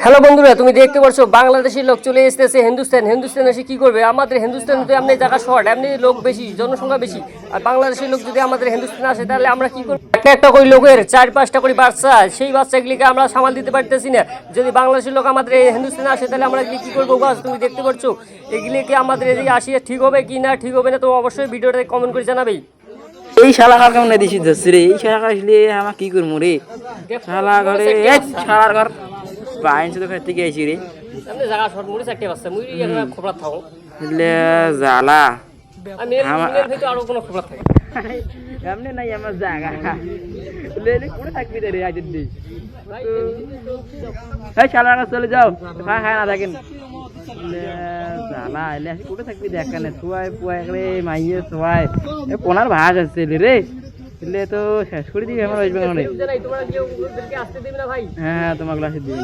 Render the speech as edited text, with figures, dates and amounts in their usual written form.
Hello বন্ধুরা, তুমি দেখতে পাচ্ছ বাংলাদেশি লোক চলে এসেছে হিন্দুস্তান এসে কি করবে? আমাদের হিন্দুস্তান তো এমনি জায়গা শর্ট, এমনি লোক বেশি, জনসংখ্যা বেশি। আর বাংলাদেশের লোক যদি আমাদের হিন্দুস্তানে আসে তাহলে আমরা কি করবো? একটা একটা করে লোকের 4-5টা করে বাচ্চা, সেই বাচ্চাগুলিকে আমরা সামাল দিতে পারতেছি না। যদি বাংলাদেশের লোক আমাদের এই হিন্দুস্তানে আসে তাহলে আমরা কি করবো? বাস তুমি দেখতে পাচ্ছ এগুলিকে আমাদের এদিকে আসিয়ে ঠিক হবে কি না ঠিক হবে না, তো অবশ্যই ভিডিওটাতে কমেন্ট করে জানাবেই। এই শালা কার কেমন দিছি ধরছি রে, এই শালা কার আসলে আমার কি করবো রে? শালা ঘরে শালার ঘর বাইনছে তো খেতে গেছি রে, এমনি জায়গা শর্ট, মুড়ি চারটে বাচ্চা, মুড়ি একটা খবর থাকো জ্বালা আমি হয়তো আরো কোনো খবর থাকে এমনি নাই আমার জায়গা লেলে করে থাকবি রে আজের দিন। এই শালার কাছে চলে যাও, খায় না দেখেন জ্বালা এলে আসি করে থাকবি দেখানে সোয়াই পুয়াই রে মাইয়ে সোয়াই কোনার ভাস আছে রে, এলে তো শেষ করে দিবি আমার ওয়েস্ট বেঙ্গলে। তোমরা কেউ আসতে দেবে না ভাই? হ্যাঁ তোমার ক্লাসে দিবি।